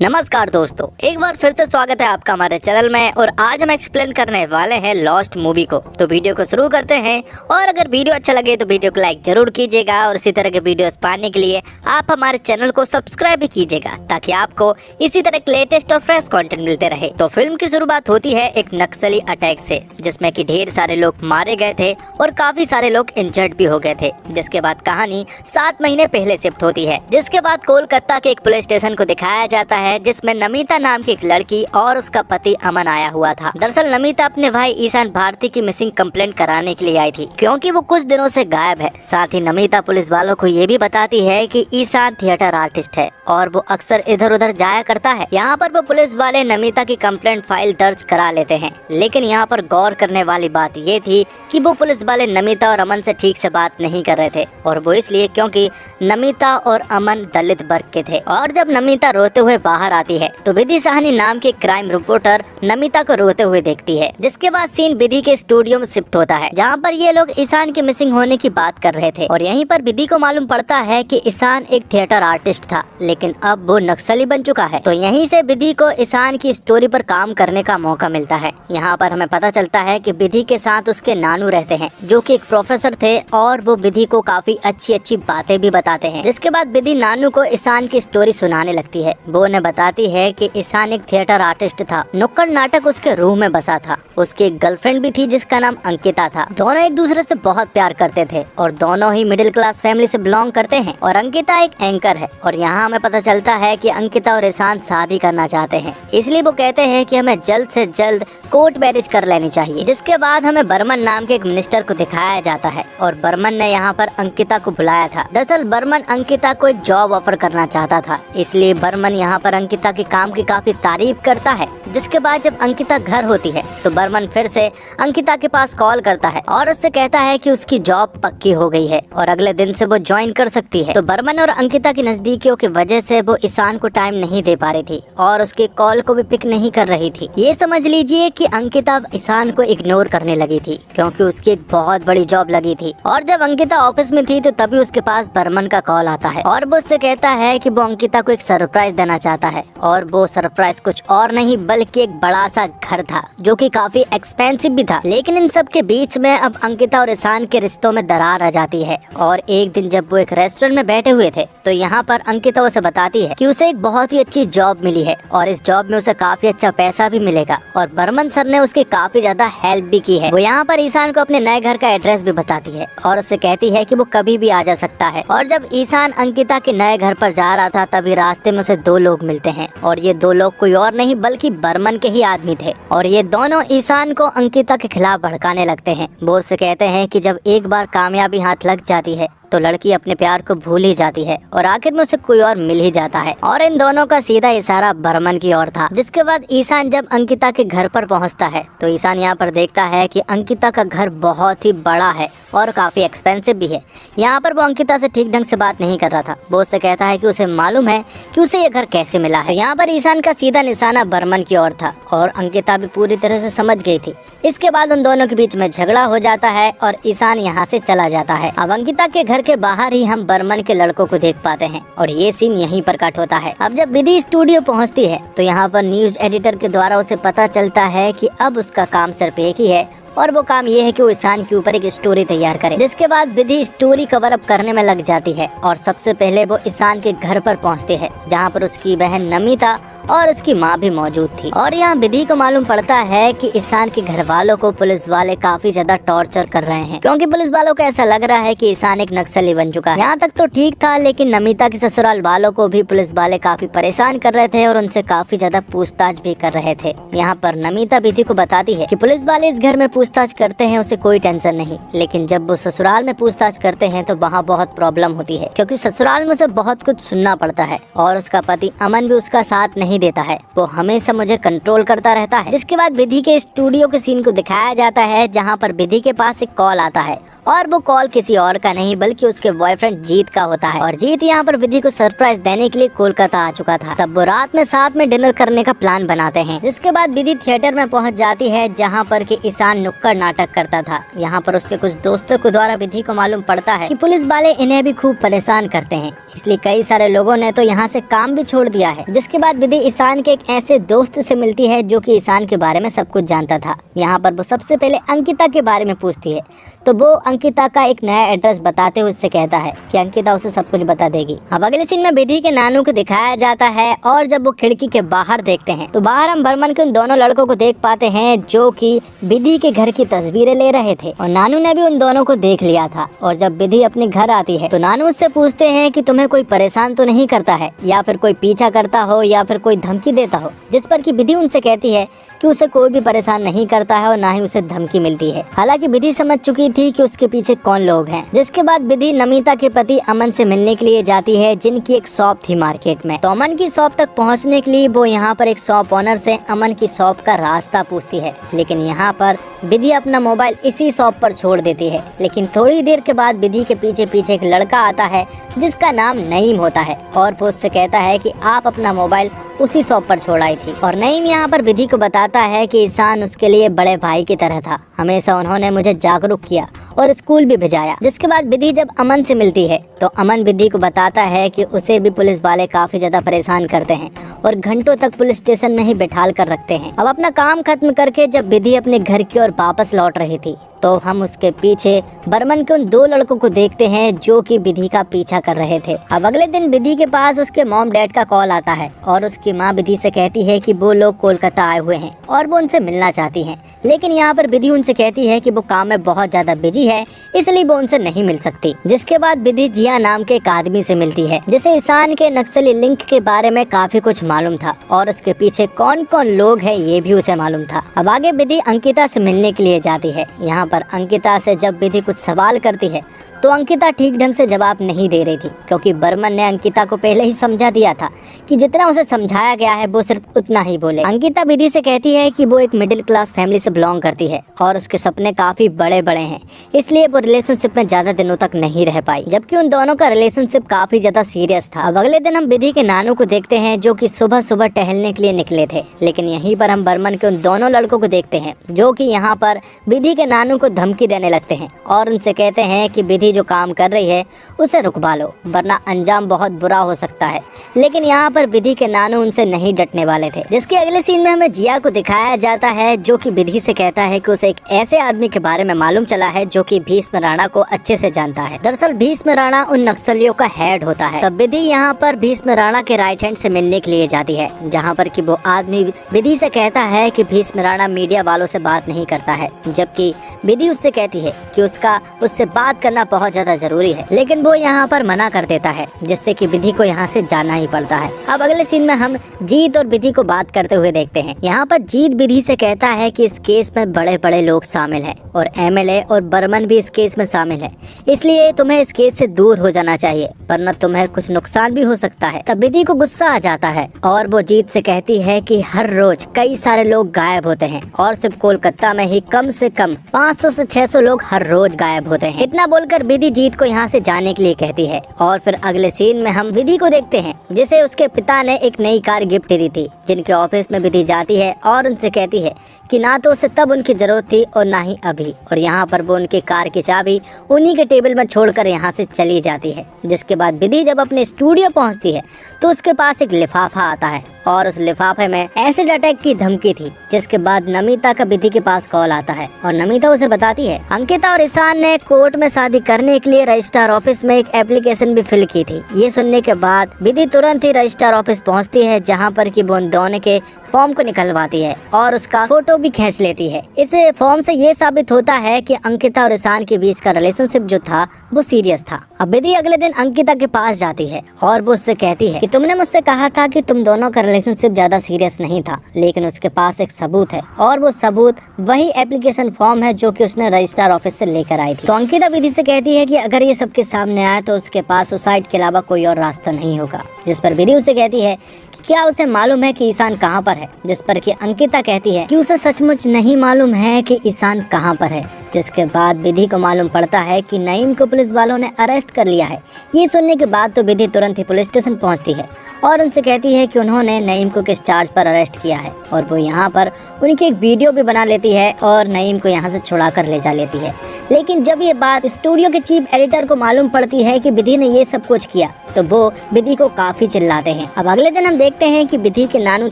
नमस्कार दोस्तों, एक बार फिर से स्वागत है आपका हमारे चैनल में। और आज हम एक्सप्लेन करने वाले हैं लॉस्ट मूवी को। तो वीडियो को शुरू करते हैं। और अगर वीडियो अच्छा लगे तो वीडियो को लाइक जरूर कीजिएगा और इसी तरह के वीडियोस पाने के लिए आप हमारे चैनल को सब्सक्राइब भी कीजिएगा, ताकि आपको इसी तरह के लेटेस्ट और फ्रेश कंटेंट मिलते रहे। तो फिल्म की शुरुआत होती है एक नक्सली अटैक से, जिसमें कि ढेर सारे लोग मारे गए थे और काफी सारे लोग इंजर्ड भी हो गए थे। जिसके बाद कहानी 7 महीने पहले शिफ्ट होती है, जिसके बाद कोलकाता के एक पुलिस स्टेशन को दिखाया जाता है, जिसमें नमिता नाम की एक लड़की और उसका पति अमन आया हुआ था। दरअसल नमिता अपने भाई ईशान भारती की मिसिंग कंप्लेंट कराने के लिए आई थी, क्योंकि वो कुछ दिनों से गायब है। साथ ही नमिता पुलिस वालों को ये भी बताती है कि ईशान थिएटर आर्टिस्ट है और वो अक्सर इधर उधर जाया करता है। यहाँ पर वो पुलिस वाले नमिता की कंप्लेंट फाइल दर्ज करा लेते हैं। लेकिन यहाँ पर गौर करने वाली बात ये थी कि वो पुलिस वाले नमिता और अमन से ठीक से बात नहीं कर रहे थे, और वो इसलिए क्योंकि नमिता और अमन दलित वर्ग के थे। और जब नमिता रोते हुए बाहर आती है तो विधि साहनी नाम की क्राइम रिपोर्टर नमिता को रोते हुए देखती है। जिसके बाद सीन विधि के स्टूडियो में शिफ्ट होता है, जहाँ पर ये लोग ईशान के मिसिंग होने की बात कर रहे थे। और यहीं पर विधि को मालूम पड़ता है कि ईशान एक थिएटर आर्टिस्ट था, लेकिन अब वो नक्सली बन चुका है। तो यहीं से विधि को ईशान की स्टोरी पर काम करने का मौका मिलता है। यहाँ पर हमें पता चलता है कि विधि के साथ उसके नानू रहते हैं, जो कि एक प्रोफेसर थे, और वो विधि को काफी अच्छी अच्छी बातें भी बताते हैं। जिसके बाद विधि नानू को ईशान की स्टोरी सुनाने लगती है। वो उन्हें बताती है कि ईशान एक थिएटर आर्टिस्ट था, नुक्कड़ नाटक उसके रूह में बसा था। उसकी एक गर्लफ्रेंड भी थी जिसका नाम अंकिता था। दोनों एक दूसरे से बहुत प्यार करते थे और दोनों ही मिडिल क्लास फैमिली से बिलोंग करते हैं। और अंकिता एक एंकर है। और यहाँ हमें पता चलता है कि अंकिता और ईशान शादी करना चाहते हैं, इसलिए वो कहते हैं कि हमें जल्द से जल्द कोर्ट मैरिज कर लेनी चाहिए। जिसके बाद हमें बर्मन नाम के एक मिनिस्टर को दिखाया जाता है, और बर्मन ने यहाँ पर अंकिता को बुलाया था। दरअसल बर्मन अंकिता को एक जॉब ऑफर करना चाहता था, इसलिए बर्मन यहाँ पर अंकिता के काम की काफी तारीफ करता है। जिसके बाद जब अंकिता घर होती है तो बर्मन फिर से अंकिता के पास कॉल करता है और उससे कहता है कि उसकी जॉब पक्की हो गई है और अगले दिन से वो ज्वाइन कर सकती है। तो बर्मन और अंकिता की नजदीकियों की वजह से वो ईशान को टाइम नहीं दे पा रही थी और उसके कॉल को भी पिक नहीं कर रही थी। ये समझ लीजिए कि अंकिता ईशान को इग्नोर करने लगी थी, क्योंकि उसकी एक बहुत बड़ी जॉब लगी थी। और जब अंकिता ऑफिस में थी तो तभी उसके पास बर्मन का कॉल आता है और वो उससे कहता है कि वो अंकिता को एक सरप्राइज देना चाहता है। और वो सरप्राइज कुछ और नहीं बल्कि एक बड़ा सा घर था, जो कि काफी एक्सपेंसिव भी था। लेकिन इन सब के बीच में अब अंकिता और ईशान के रिश्तों में दरार आ जाती है। और एक दिन जब वो एक रेस्टोरेंट में बैठे हुए थे तो यहाँ पर अंकिता उसे बताती है कि उसे एक बहुत ही अच्छी जॉब मिली है और इस जॉब में उसे काफी अच्छा पैसा भी मिलेगा। और बर्मन सर ने उसकी काफी ज्यादा हेल्प भी की है। वो यहाँ पर ईशान को अपने नए घर का एड्रेस भी बताती है और उससे कहती है कि वो कभी भी आ जा सकता है। और जब ईशान अंकिता के नए घर पर जा रहा था तभी रास्ते में उसे 2 लोग मिलते हैं, और ये 2 लोग कोई और नहीं बल्कि बर्मन के ही आदमी थे। और ये दोनों ईशान को अंकिता के खिलाफ भड़काने लगते हैं। वो उससे कहते हैं कि जब एक बार कामयाबी हाथ लग जाती है तो लड़की अपने प्यार को भूल ही जाती है और आखिर में उसे कोई और मिल ही जाता है। और इन दोनों का सीधा इशारा बर्मन की ओर था। जिसके बाद ईशान जब अंकिता के घर पर पहुंचता है तो ईशान यहाँ पर देखता है कि अंकिता का घर बहुत ही बड़ा है और काफी एक्सपेंसिव भी है। यहाँ पर वो अंकिता से ठीक ढंग से बात नहीं कर रहा था। वो उससे कहता है कि उसे मालूम है कि उसे ये घर कैसे मिला है। यहाँ पर ईशान का सीधा निशाना बर्मन की ओर था और अंकिता भी पूरी तरह से समझ गई थी। इसके बाद उन दोनों के बीच में झगड़ा हो जाता है और ईशान यहाँ से चला जाता है। अब अंकिता के घर के बाहर ही हम बर्मन के लड़कों को देख पाते हैं और ये सीन यहीं पर कट होता है। अब जब विधि स्टूडियो पहुँचती है तो यहाँ पर न्यूज एडिटर के द्वारा उसे पता चलता है कि अब उसका काम सिर्फ एक ही है, और वो काम ये है कि वो ईशान के ऊपर एक स्टोरी तैयार करे। जिसके बाद विधि स्टोरी कवर अप करने में लग जाती है और सबसे पहले वो ईशान के घर पर पहुंचते हैं, जहां पर उसकी बहन नमिता और उसकी माँ भी मौजूद थी। और यहाँ विधि को मालूम पड़ता है कि ईशान के घर वालों को पुलिस वाले काफी ज्यादा टॉर्चर कर रहे हैं, क्योंकि पुलिस वालों को ऐसा लग रहा है कि ईशान एक नक्सली बन चुका है। यहाँ तक तो ठीक था, लेकिन नमिता के ससुराल वालों को भी पुलिस वाले काफी परेशान कर रहे थे और उनसे काफी ज्यादा पूछताछ भी कर रहे थे। यहाँ पर नमिता विधि को बताती है कि पुलिस वाले इस घर में पूछताछ करते हैं, उसे कोई टेंशन नहीं। लेकिन जब वो ससुराल में पूछताछ करते हैं तो वहाँ बहुत प्रॉब्लम होती है, क्योंकि ससुराल में उसे बहुत कुछ सुनना पड़ता है और उसका पति अमन भी उसका साथ नहीं देता है। वो हमेशा मुझे कंट्रोल करता रहता है। जिसके बाद विधि के स्टूडियो के सीन को दिखाया जाता है, जहाँ पर विधि के पास एक कॉल आता है और वो कॉल किसी और का नहीं बल्कि उसके बॉयफ्रेंड जीत का होता है। और जीत यहाँ पर विधि को सरप्राइज देने के लिए कोलकाता आ चुका था। तब वो रात में साथ में डिनर करने का प्लान बनाते हैं। जिसके बाद विधि थिएटर में पहुंच जाती है, जहाँ पर कि ईशान नुक्कड़ नाटक करता था। यहाँ पर उसके कुछ दोस्तों के द्वारा विधि को मालूम पड़ता है कि पुलिस वाले इन्हें भी खूब परेशान करते हैं, इसलिए कई सारे लोगों ने तो यहाँ से काम भी छोड़ दिया है। जिसके बाद विधि ईशान के एक ऐसे दोस्त से मिलती है जो कि ईशान के बारे में सब कुछ जानता था। यहाँ पर वो सबसे पहले अंकिता के बारे में पूछती है, तो वो अंकिता का एक नया एड्रेस बताते हुए उससे कहता है कि अंकिता उसे सब कुछ बता देगी। अब अगले सीन में विधि के नानू को दिखाया जाता है और जब वो खिड़की के बाहर देखते हैं तो बाहर हम बर्मन के उन दोनों लड़कों को देख पाते हैं जो कि विधि के घर की तस्वीरें ले रहे थे और नानू ने भी उन दोनों को देख लिया था। और जब विधि अपने घर आती है तो नानू उससे पूछते हैं कि तुम्हें कोई परेशान तो नहीं करता है या फिर कोई पीछा करता हो या फिर कोई धमकी देता हो, जिस पर कि विधि उनसे कहती है कि उसे कोई भी परेशान नहीं करता है और ना ही उसे धमकी मिलती है। हालांकि विधि समझ चुकी थी कि उसके पीछे कौन लोग हैं। जिसके बाद विधि नमिता के पति अमन से मिलने के लिए जाती है जिनकी एक शॉप थी मार्केट में। तो अमन की शॉप तक पहुंचने के लिए वो यहाँ पर एक शॉप ओनर से अमन की शॉप का रास्ता पूछती है, लेकिन यहाँ पर विधि अपना मोबाइल इसी शॉप पर छोड़ देती है। लेकिन थोड़ी देर के बाद विधि के पीछे पीछे एक लड़का आता है जिसका नाम नईम होता है और वो उससे कहता है कि आप अपना मोबाइल उसी शॉप पर छोड़ आई थी। और नईम यहाँ पर विधि को बताता है कि ईशान उसके लिए बड़े भाई की तरह था, हमेशा उन्होंने मुझे जागरूक किया और स्कूल भी भेजाया। जिसके बाद विधि जब अमन से मिलती है तो अमन विधि को बताता है कि उसे भी पुलिस वाले काफी ज्यादा परेशान करते हैं और घंटों तक पुलिस स्टेशन में ही बैठाल कर रखते हैं। अब अपना काम खत्म करके जब विधि अपने घर की ओर वापस लौट रही थी तो हम उसके पीछे बर्मन के उन दो लड़कों को देखते हैं जो कि विधि का पीछा कर रहे थे। अब अगले दिन विधि के पास उसके मॉम डैड का कॉल आता है और उसकी माँ विधि से कहती है कि वो लोग कोलकाता आए हुए हैं और वो उनसे मिलना चाहती हैं। लेकिन यहाँ पर विधि उनसे कहती है कि वो काम में बहुत ज्यादा बिजी है, इसलिए वो उनसे नहीं मिल सकती। जिसके बाद विधि जिया नाम के एक आदमी से मिलती है जिसे ईशान के नक्सली लिंक के बारे में काफी कुछ मालूम था और उसके पीछे कौन कौन लोग हैं ये भी उसे मालूम था। अब आगे विधि अंकिता से मिलने के लिए जाती है। यहाँ पर अंकिता से जब विधि कुछ सवाल करती है तो अंकिता ठीक ढंग से जवाब नहीं दे रही थी, क्योंकि बर्मन ने अंकिता को पहले ही समझा दिया था कि जितना उसे समझाया गया है वो सिर्फ उतना ही बोले। अंकिता विधि से कहती है कि वो एक मिडिल क्लास फैमिली से बिलोंग करती है और उसके सपने काफी बड़े बड़े हैं, इसलिए वो रिलेशनशिप में ज्यादा दिनों तक नहीं रह पाई, जबकि उन दोनों का रिलेशनशिप काफी ज्यादा सीरियस था। अब अगले दिन हम विधि के नानू को देखते हैं जो कि सुबह सुबह टहलने के लिए निकले थे, लेकिन यहीं पर हम बर्मन के उन दोनों लड़कों को देखते हैं जो कि यहाँ पर विधि के नानू को धमकी देने लगते हैं और उनसे कहते हैं कि विधि जो काम कर रही है उसे रुकवा लो, वरना अंजाम बहुत बुरा हो सकता है। लेकिन यहाँ पर विधि के नानू उनसे नहीं डटने वाले थे। जिसके अगले सीन में हमें जिया को दिखाया जाता है जो कि विधि से कहता है कि उसे एक ऐसे आदमी के बारे में मालूम चला है जो कि भीष्म राणा को अच्छे से जानता है। दरअसल भीष्म राणा उन नक्सलियों का हेड होता है। तब विधि यहाँ पर भीष्म राणा के राइट हैंड से मिलने के लिए जाती है, जहाँ पर कि वो आदमी विधि से कहता है कि भीष्म राणा मीडिया वालों से बात नहीं करता है, जबकि विधि उससे कहती है कि उससे बात करना बहुत ज्यादा जरूरी है, लेकिन वो यहाँ पर मना कर देता है, जिससे कि विधि को यहाँ से जाना ही पड़ता है। अब अगले सीन में हम जीत और विधि को बात करते हुए देखते हैं। यहाँ पर जीत विधि से कहता है कि इस केस में बड़े बड़े लोग शामिल हैं और एमएलए और बर्मन भी इस केस में शामिल है, इसलिए तुम्हें इस केस से दूर हो जाना चाहिए, वरना तुम्हें कुछ नुकसान भी हो सकता है। तब विधि को गुस्सा आ जाता है और वो जीत से कहती है कि हर रोज कई सारे लोग गायब होते हैं और सिर्फ कोलकाता में ही कम से कम 500 से 600 लोग हर रोज गायब होते हैं। इतना बोलकर विधि जीत को यहाँ से जाने के लिए कहती है। और फिर अगले सीन में हम विधि को देखते हैं जिसे उसके पिता ने एक नई कार गिफ्ट दी थी, जिनके ऑफिस में विधि जाती है और उनसे कहती है कि ना तो उसे तब उनकी जरूरत थी और ना ही अभी, और यहाँ पर वो उनकी कार की चाबी उन्हीं के टेबल में छोड़कर यहाँ से चली जाती है। जिसके बाद विधि जब अपने स्टूडियो पहुँचती है तो उसके पास एक लिफाफा आता है और उस लिफाफे में एसिड अटैक की धमकी थी। जिसके बाद नमिता का विधि के पास कॉल आता है और नमिता उसे बताती है अंकिता और ईशान ने कोर्ट में शादी करने के लिए रजिस्ट्रार ऑफिस में एक एप्लीकेशन भी फिल की थी। ये सुनने के बाद विधि तुरंत ही रजिस्ट्रार ऑफिस पहुंचती है, जहां पर कि वो उन दोनों के फॉर्म को निकलवाती है और उसका फोटो भी खींच लेती है। इस फॉर्म से ये साबित होता है कि अंकिता और ईशान के बीच का रिलेशनशिप जो था वो सीरियस था। अब विधि अगले दिन अंकिता के पास जाती है और वो उससे कहती है कि तुमने मुझसे कहा था कि तुम दोनों का रिलेशनशिप ज्यादा सीरियस नहीं था, लेकिन उसके पास एक सबूत है और वो सबूत वही एप्लीकेशन फॉर्म है जो कि उसने रजिस्ट्रार ऑफिस से लेकर आई थी। तो अंकिता विधि से कहती है कि अगर ये सबके सामने आया तो उसके पास सुसाइड के अलावा कोई और रास्ता नहीं होगा। जिस पर विधि उसे कहती है कि क्या उसे मालूम है कि ईशान कहाँ पर है, जिस पर कि अंकिता कहती है कि उसे सचमुच नहीं मालूम है कि ईशान कहाँ पर है। जिसके बाद विधि को मालूम पड़ता है कि नईम को पुलिस वालों ने अरेस्ट कर लिया है। ये सुनने के बाद तो विधि तुरंत ही पुलिस स्टेशन पहुंचती है और उनसे कहती है कि उन्होंने नईम को किस चार्ज पर अरेस्ट किया है, और वो यहाँ पर उनकी एक वीडियो भी बना लेती है और नईम को यहाँ से छुड़ा कर ले जा लेती है। लेकिन जब ये बात स्टूडियो के चीफ एडिटर को मालूम पड़ती है कि विधि ने ये सब कुछ किया, तो वो विधि को काफी चिल्लाते हैं। अब अगले दिन हम देखते हैं कि विधि के नानू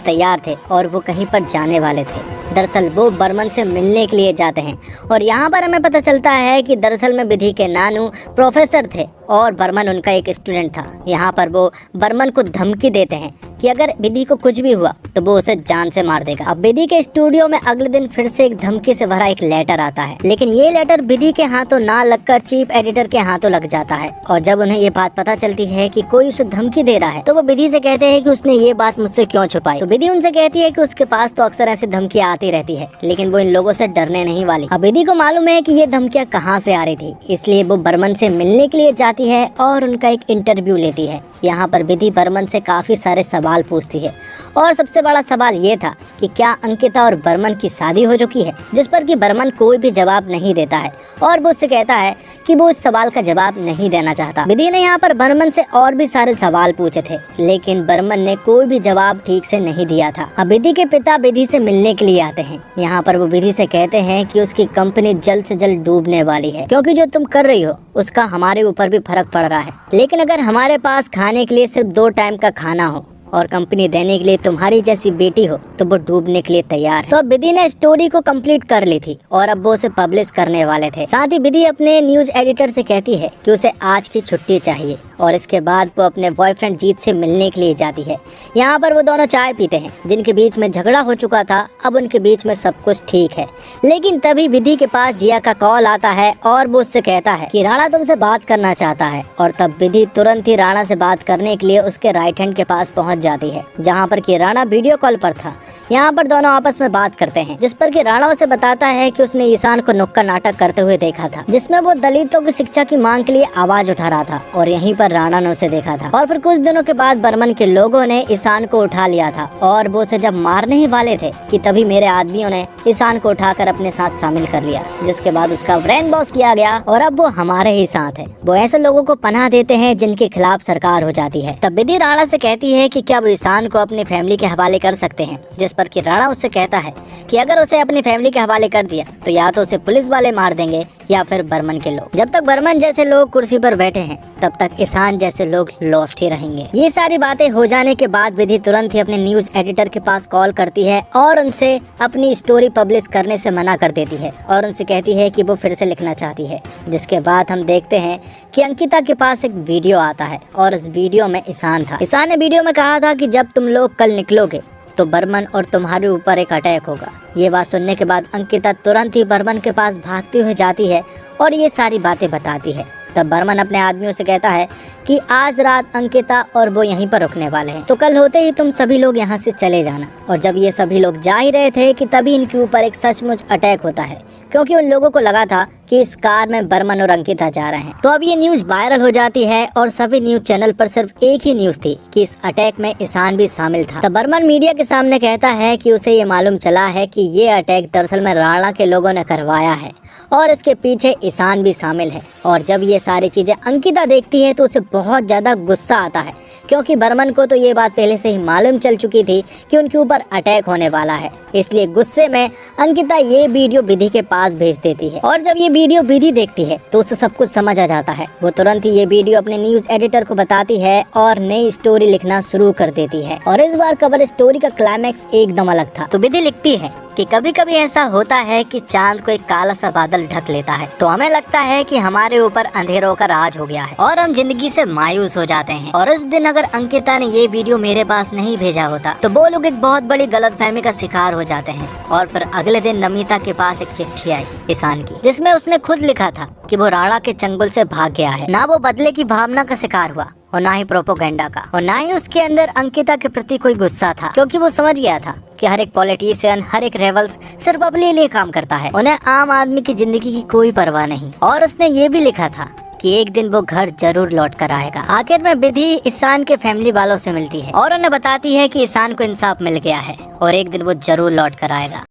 तैयार थे और वो कहीं पर जाने वाले थे। दरअसल वो बर्मन से मिलने के लिए जाते हैं और यहाँ पर हमें पता चलता है कि दरअसल में विधि के नानू प्रोफेसर थे और बर्मन उनका एक स्टूडेंट था। यहाँ पर वो बर्मन को धमकी देते हैं कि अगर विधि को कुछ भी हुआ तो वो उसे जान से मार देगा। अब विधि के स्टूडियो में अगले दिन फिर से एक धमकी से भरा एक लेटर आता है, लेकिन ये लेटर विधि के हाथों ना लगकर चीफ एडिटर के हाथों लग जाता है। और जब उन्हें ये बात पता चलती है कि कोई उसे धमकी दे रहा है, तो वो विधि से कहते हैं कि उसने ये बात मुझसे क्यों छुपाई। तो विधि उनसे कहती है कि उसके पास तो अक्सर ऐसी धमकियां आती रहती है, लेकिन वो इन लोगों से डरने नहीं वाली। अब विधि को मालूम है कि ये धमकियां कहाँ से आ रही थी, इसलिए वो बर्मन से मिलने के लिए जाती है और उनका एक इंटरव्यू लेती है। यहाँ पर विधि बर्मन से काफी सारे सवाल पूछती है और सबसे बड़ा सवाल ये था कि क्या अंकिता और बर्मन की शादी हो चुकी है, जिस पर कि बर्मन कोई भी जवाब नहीं देता है और वो उससे कहता है कि वो इस सवाल का जवाब नहीं देना चाहता। विधि ने यहाँ पर बर्मन से और भी सारे सवाल पूछे थे, लेकिन बर्मन ने कोई भी जवाब ठीक से नहीं दिया था। अब विधि के पिता विधि से मिलने के लिए आते हैं। यहाँ पर वो विधि से कहते हैं कि उसकी कंपनी जल्द से जल्द डूबने वाली है, क्योंकि जो तुम कर रही हो उसका हमारे ऊपर भी फर्क पड़ रहा है। लेकिन अगर हमारे पास खाने के लिए सिर्फ 2 टाइम का खाना हो और कंपनी देने के लिए तुम्हारी जैसी बेटी हो, तो वो डूबने के लिए तैयार है। तो अब विधि ने स्टोरी को कंप्लीट कर ली थी और अब वो उसे पब्लिश करने वाले थे। साथ ही विधि अपने न्यूज एडिटर से कहती है कि उसे आज की छुट्टी चाहिए और इसके बाद वो अपने बॉयफ्रेंड जीत से मिलने के लिए जाती है। यहाँ पर वो दोनों चाय पीते हैं, जिनके बीच में झगड़ा हो चुका था। अब उनके बीच में सब कुछ ठीक है, लेकिन तभी विधि के पास जिया का कॉल आता है और वो उससे कहता है कि राणा तुमसे बात करना चाहता है। और तब विधि तुरंत ही राणा से बात करने के लिए उसके राइट हैंड के पास पहुंच जाती है, जहां पर कि राणा वीडियो कॉल पर था। यहाँ पर दोनों आपस में बात करते हैं, जिस पर कि राणा उसे बताता है कि उसने ईशान को नुक्कड़ नाटक करते हुए देखा था, जिसमें वो दलितों की शिक्षा की मांग के लिए आवाज उठा रहा था और यहीं पर राणा ने उसे देखा था। और फिर कुछ दिनों के बाद बर्मन के लोगों ने ईशान को उठा लिया था और वो उसे जब मारने ही वाले थे कि तभी मेरे आदमियों ने ईशान को उठाकर अपने साथ शामिल कर लिया, जिसके बाद उसका ब्रेन वॉश किया गया और अब वो हमारे ही साथ है। वो ऐसे लोगों को पनाह देते हैं जिनके खिलाफ सरकार हो जाती है। तब विधि राणा से कहती है कि क्या वो ईशान को अपनी फैमिली के हवाले कर सकते हैं, जिस पर कि राणा उससे कहता है कि अगर उसे अपनी फैमिली के हवाले कर दिया तो या तो उसे पुलिस वाले मार देंगे या फिर बर्मन के लोग। जब तक बर्मन जैसे लोग कुर्सी पर बैठे हैं तब तक ईशान जैसे लोग लॉस्ट ही रहेंगे। ये सारी बातें हो जाने के बाद विधि तुरंत ही अपने न्यूज एडिटर के पास कॉल करती है और उनसे अपनी स्टोरी पब्लिश करने से मना कर देती है और उनसे कहती है कि वो फिर से लिखना चाहती है। जिसके बाद हम देखते हैं कि अंकिता के पास एक वीडियो आता है और इस वीडियो में ईशान था। ईशान ने वीडियो में कहा था कि जब तुम लोग कल निकलोगे तो बर्मन और तुम्हारे ऊपर एक अटैक होगा। ये बात सुनने के बाद अंकिता तुरंत ही बर्मन के पास भागती हुई जाती है और ये सारी बातें बताती है। तब बर्मन अपने आदमियों से कहता है कि आज रात अंकिता और वो यहीं पर रुकने वाले हैं, तो कल होते ही तुम सभी लोग यहाँ से चले जाना। और जब ये सभी लोग जा ही रहे थे कि तभी इनके ऊपर एक सचमुच अटैक होता है, क्योंकि उन लोगों को लगा था कि इस कार में बर्मन और अंकिता जा रहे हैं। तो अब ये न्यूज वायरल हो जाती है और सभी न्यूज चैनल पर सिर्फ एक ही न्यूज थी कि इस अटैक में ईशान भी शामिल था। तब बर्मन मीडिया के सामने कहता है कि उसे ये मालूम चला है कि ये अटैक दरअसल में राणा के लोगों ने करवाया है और इसके पीछे ईशान भी शामिल है। और जब ये सारी चीजें अंकिता देखती है तो उसे बहुत ज्यादा गुस्सा आता है, क्योंकि बर्मन को तो ये बात पहले से ही मालूम चल चुकी थी कि उनके ऊपर अटैक होने वाला है। इसलिए गुस्से में अंकिता ये वीडियो विधि के पास भेज देती है और जब ये वीडियो विधि देखती है तो उसे सब कुछ समझ आ जाता है। वो तुरंत ही ये वीडियो अपने न्यूज एडिटर को बताती है और नई स्टोरी लिखना शुरू कर देती है। और इस बार कवर स्टोरी का क्लाइमैक्स एकदम अलग था। तो विधि लिखती है कि कभी कभी ऐसा होता है कि चांद को एक काला सा बादल ढक लेता है, तो हमें लगता है कि हमारे ऊपर अंधेरों का राज हो गया है और हम जिंदगी से मायूस हो जाते हैं। और उस दिन अगर अंकिता ने ये वीडियो मेरे पास नहीं भेजा होता तो वो लोग एक बहुत बड़ी गलतफहमी का शिकार हो जाते हैं। और फिर अगले दिन नमिता के पास एक चिट्ठी आई ईशान की, जिसमें उसने खुद लिखा था कि वो राणा के चंगुल से भाग गया है। ना वो बदले की भावना का शिकार हुआ और ना ही प्रोपोगेंडा का, और ना ही उसके अंदर अंकिता के प्रति कोई गुस्सा था, क्योंकि वो समझ गया था कि हर एक पॉलिटिशियन, हर एक रेवल्स सिर्फ अपने लिए काम करता है, उन्हें आम आदमी की जिंदगी की कोई परवाह नहीं। और उसने ये भी लिखा था कि एक दिन वो घर जरूर लौट कर आएगा। आखिर में विधि ईशान के फैमिली वालों से मिलती है और उन्हें बताती है कि ईशान को इंसाफ मिल गया है और एक दिन वो जरूर लौट कर आएगा।